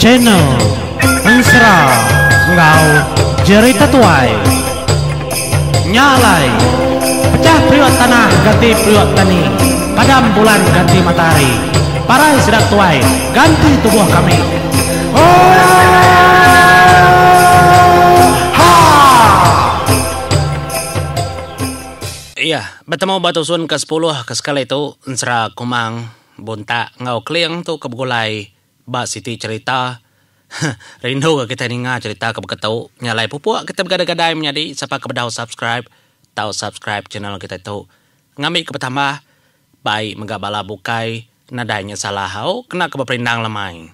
channel Ansra Ngau Jerita Tuai Nyalai Pecah priok tanah ganti priok tani, padam bulan ganti matahari, parai sedap tuai ganti tubuh kami. Iya, bertemu batu sun ke-10 ke sekali itu Ansra kumang bontak ngau kliang tu kebgulai ba siti cerita. Rindu ke kita dengar cerita ke beketau nyalai pupuk kita bergadai-gadai menjadi siapa kebedah subscribe tahu subscribe channel kita itu ngambil ke pertama baik menggabala bukai nadanya salah hau kena ke berperindang lemai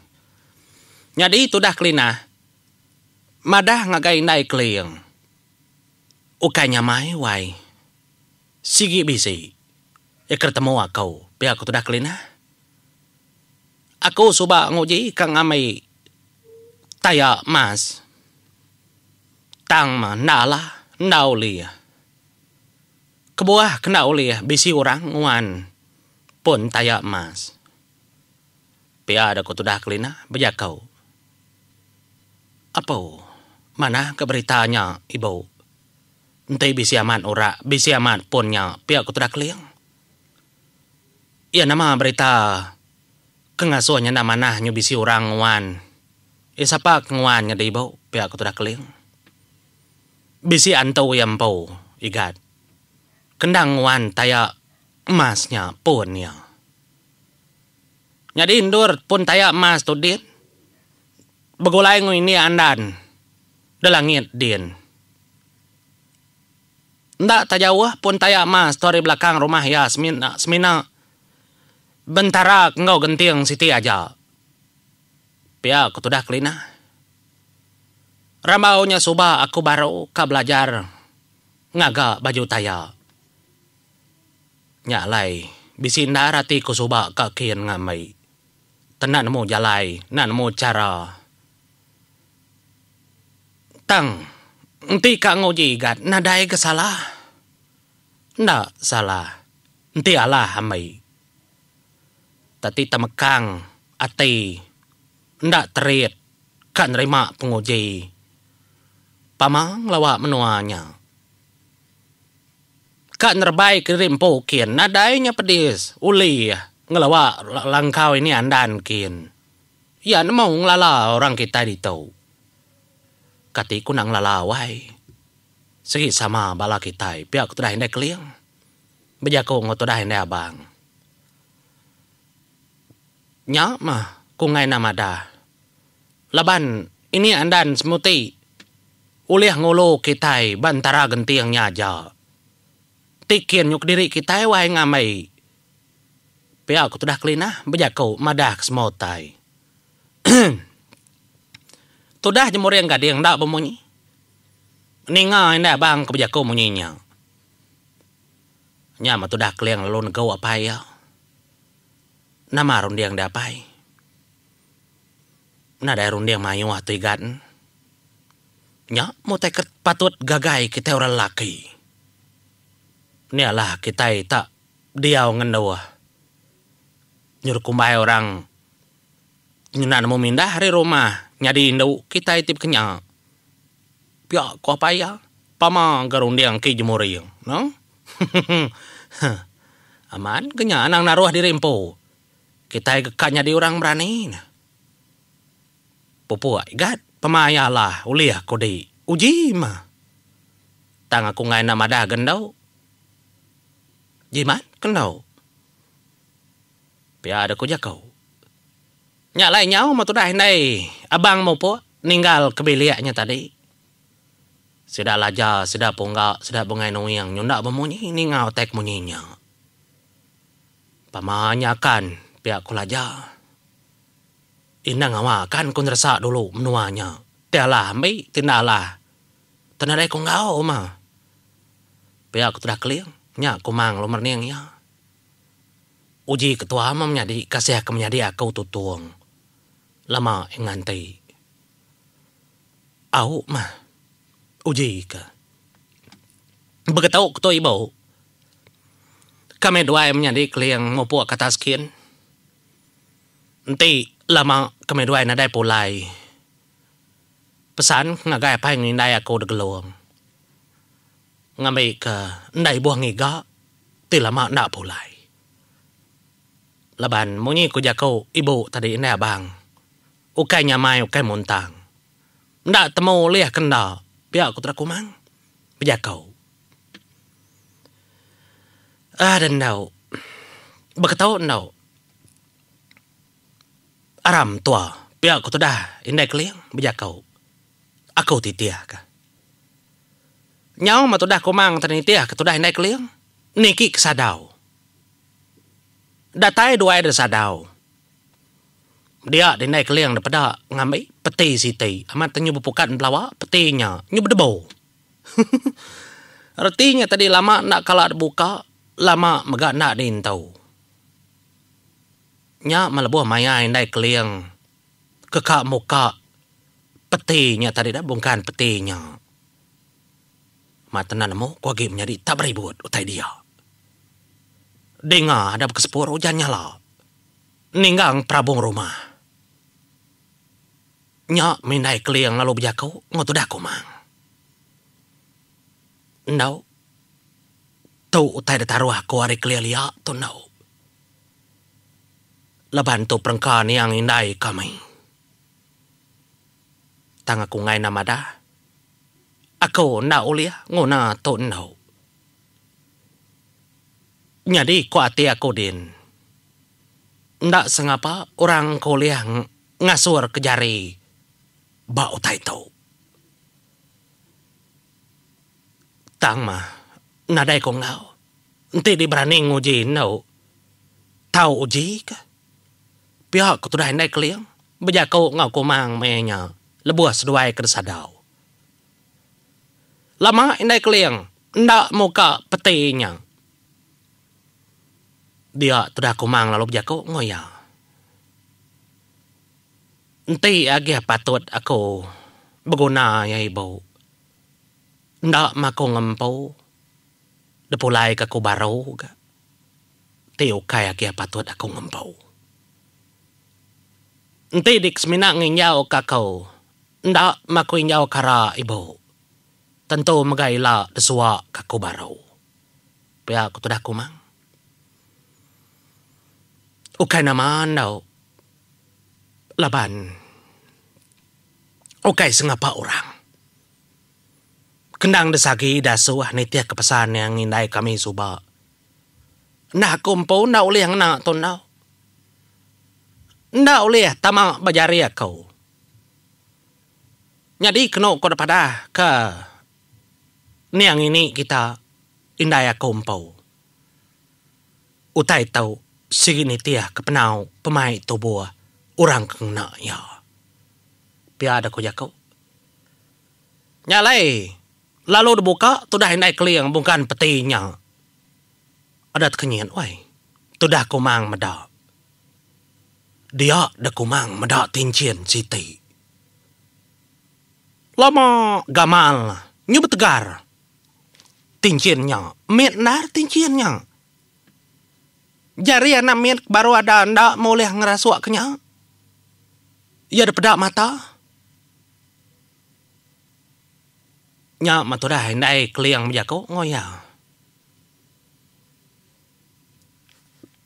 jadi itu dah kelina madah ngagai nai kliang ukanya mai wai sigi bisi ya ketemu aku biar aku tu dah kelina aku suba nguji kang ngamai taya mas tang ma nala naulia kebuah kena ulia bisi orang nguan pun taya mas pia ada kutudah kelina bejakau apa mana keberitanya ibu entai bisi aman ora bisi aman punnya pia kutudah keliang iya nama berita kengasuhnya nama nah nyubisi orang nguan siapa nguannya di bau pihak aku tidak keling bisi antau yang bau igat kendang nguan taya emasnya punnya jadi indur pun taya emas tu din begulai ini andan delangit din ndak tajauh pun taya emas tu di belakang rumah ya semina bentara engkau genting siti aja pia aku sudah kelina. Rambaunya suba aku baru ka belajar ngaga baju taya. Nyalai bisi narati ku suba ka kian ngamai. Tenan mo jalai, nan mo cara. Tang, enti ka ngoji gat nadai ke salah. Ndak salah. Enti alah amai. Tati tamekang ati ndak terit kan nerima penguji pamang lawak menuanya kan nerbai kirim pokin nadainya pedis uli ngelawak langkau ini andan kin ya mau ngelala orang kita ditau katiku nang lalawai segi sama bala kita pihak tu dah hendak keliang bejako ngoto dah hendak abang nyak mah kungai nama dah. Laban ini andan semuti. Uliah ngolo kitai bantara gentiang nyaja. Tikin yuk diri kitai wahai ngamai. Pia aku tu dah kelina bejakau madah kesemotai. Tu dah jemur yang gading dak bemunyi. Ninga indah bang ke bejakau munyinya. Nyama tu dah keliang lalu negau apa ya. Nama rundiang dapai. Nada rundiang mayu atau igan. Nya, mau teket patut gagai kita orang laki. Ni alah kita tak diau ngendawa. Nyuruh kumbai orang. Nyunan mau mindah hari rumah. Nyadi indau kita itip kenyang. Pia, kau apa ya? Pama garundiang ki jemuriang. No? Aman, kenyang anang naruh di rimpo. Kita kekanya di orang berani. Pupu igat pemayalah uliah kodi uji mah tang aku ngai nama dah gendau jiman kendau pia ada ku jakau nyalai nyau mah tu dah ndai abang mau po ninggal kebiliaknya tadi sudah laja sudah punggak sudah bungai nuyang nyunda bemunyi ningau tek munyinya pamanyakan pia ku laja Inang awakan kun rasa dulu menuanya. Tialah ambil, tinalah. Tenadai ku ngau mah. Pia aku sudah keliang. Nyak kumang lo merniang ya. Uji ketua mah menjadi kasih akan menjadi aku tutuang. Lama ngantai. Au mah. Uji ke. Begitu ketua ibu. Kami dua menjadi keliang mau puak kata skin. nanti lama kemedua na dai pulai pesan ngagai apa yang indai aku de geluang ngamai ke ndai buang iga ti lama nak pulai laban monyi ko jako ibu tadi indai abang ukai nyamai ukai montang ndak temu liah kenda pihak ku terakumang bejakau dan nau berketau nau aram tua pihak ku dah indai keliang bejakau aku titia ka nyau ma tu dah kumang tani tiah ka tu dah indai keliang niki kesadau datai dua ada sadau dia indai keliang daripada ngambil peti siti amat tenyu bupukan belawa petinya nyu berdebau artinya tadi lama nak kalah buka lama megak nak dintau nya malabuh maya indai keliang kekak muka petinya tadi dah bukan petinya matanan mo ko gi menjadi tak beribut utai dia dengar ada kesepur hujannya lah ninggang prabung rumah nya mindai keliang lalu berjakau ngotu dah kumang ndau tu utai da taruh ko ari keliang lia tu ndau laban tu perengkan yang indai kami tang aku ngai nama dah aku ndak ulia ngona tu ndau nyadi ko ati aku din ndak sengapa orang kuliah ngasur ke jari ba utai tu tang mah nadai ko ngau enti di berani nguji nau tahu uji ka pihak ku dah indai keliang bejakau ngau kumang menya lebuah seduai ke sadau lama indai keliang ndak muka petinya dia tu dah kumang lalu bejakau ngoya enti agi patut aku berguna ya ibu ndak mako ngempau depulai ka ko baro ga teo kaya agi patut aku ngempau enti dik semina nginyau ka kau ndak mako inyau kara ibu tentu magaila desua ka ko baro pia aku tu dah kumang ukai naman daw laban ukai sengapa orang kendang desagi dasuah nitia kepesan yang indai kami suba nah kumpau na uli yang na tonau na uli tama bajari kau nyadi keno ko pada ke niang ini kita indai kumpau utai tau segini tiah kepenau pemai tubuh orang kena ya piada ko jakau nyalai lalu dibuka tu dah indai keliang bukan petinya ada kenyian wai tu dah kumang meda dia dah kumang meda tincien siti lama gamal nyu betegar tinciennya metnar tinciennya jari anak miet baru ada ndak boleh ngerasuak kenya. Ya ada pedak mata. Nya matu dah ndai keliang menjako ngoya.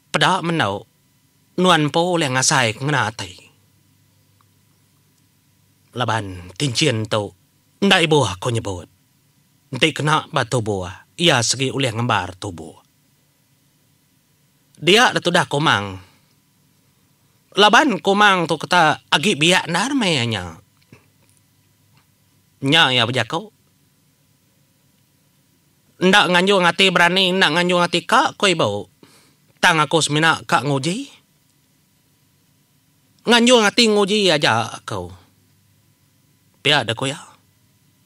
Pedak menau nuan po le ngasai ngena tai. Laban tincien tu ndai buah ko nyebut. Nti kena batu buah. Ia segi uleh ngembar tubuh. Dia tu dah komang. Laban komang tu kata agi biak nar mayanya. Nya ya berjakau. Ndak nganju ngati berani, ndak nganju ngati kak koi bau. Tang aku semina kak nguji. Nganju ngati nguji aja kau. Pia ada ko ya.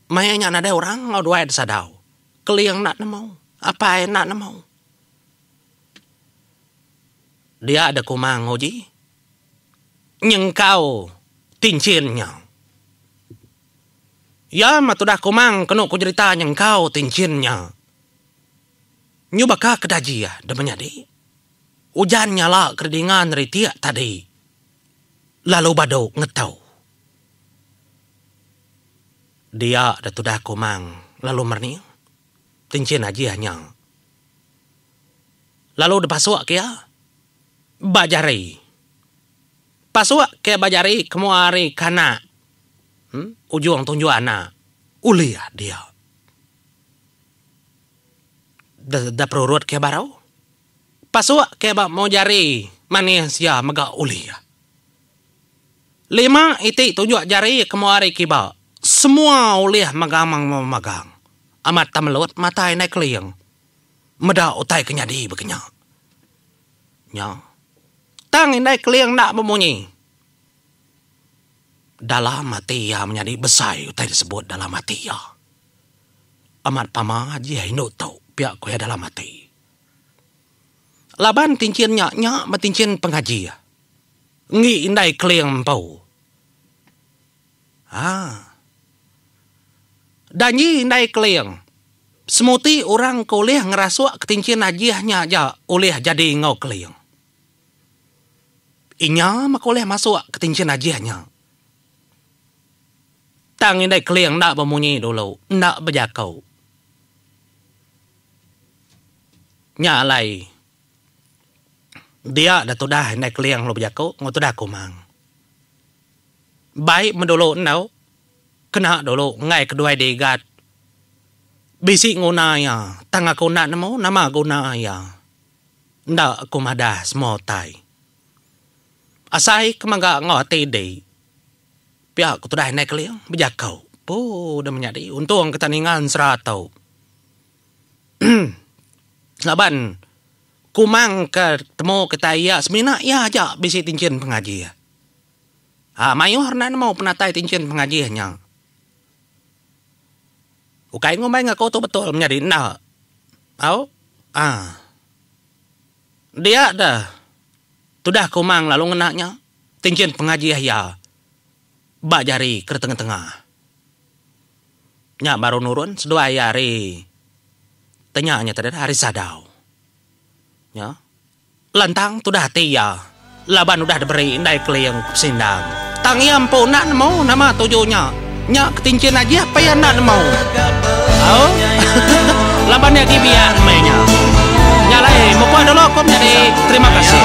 Mayanya nada orang ngau dua ada sadau. Keliang nak namau. Apa yang nak namau. Dia ada kumang hoji. Nhưng kau tinciennya. Ya matu dah kumang kena ku cerita yang kau tinciennya. Nyu baka kedaji ya dah menyadi. Ujannya lah kerdingan ritiak tadi. Lalu bado ngetau. Dia dah tudah komang. Lalu merni. Cincin aja hanya. Lalu dipasuk kia. Bajari. Pasuk kia bajari. Kemuari kana. Ujung tunjuk anak. Uliah dia. Dah perurut kia barau. Pasuk kia mau jari. Manusia maga uliah. 5 itik tunjuk jari kemuari kiba. Semua uliah magang. Amat tamlut matai naik keliang. Meda utai kenyadi begenya. Nya. Tang naik keliang nak bemunyi. Dalam hati ya menjadi besar utai disebut dalam hati ya. Amat pama aja ini tahu pihak kuya dalam hati. Laban tincin nya matincin pengaji ya. Ngi indai keliang pau. Danyi indai keliang. Semuti orang kuliah ngerasuk ketincin ajiahnya aja oleh jadi ngau keliang. Inya makuliah masuk ketincin ajiahnya. Tang indai keliang nak bemunyi dulu. Nak berjakau. Nyalai. Dia dah tudah indai keliang lo berjakau. Ngau tudah kumang. Baik mendulu nau. Kena dulu ngai kedua degat. Bisi nguna ya. Tang aku nak namo nama guna ya. Ndak aku madah semua tai. Asai kemangga ngoti deh. Pihak aku tudah naik keliang. Berjakau. Dah menjadi. Untung ketaningan seratau. Laban. Kumang ketemu ketaya. Semina ya aja bisi tincin pengaji ya. Mayor na mau penatai tincin pengajiannya. Ukai ngomai ngaku tu betul menjadi nah. Dia dah. Tudah kumang lalu ngenaknya. Tincin pengajian ya. Bak jari ke tengah-tengah. Nya baru nurun sedua hari. Tanyanya tadi hari sadau. Ya. Lantang tudah hati ya. Laban udah diberi indai keliang sindang. Tangiam po nak mau nama tujuhnya. Nyak ketincin aja apa yang nak mau. Laban ya kibian mainnya. Nyalai, mau dulu aku jadi terima kasih.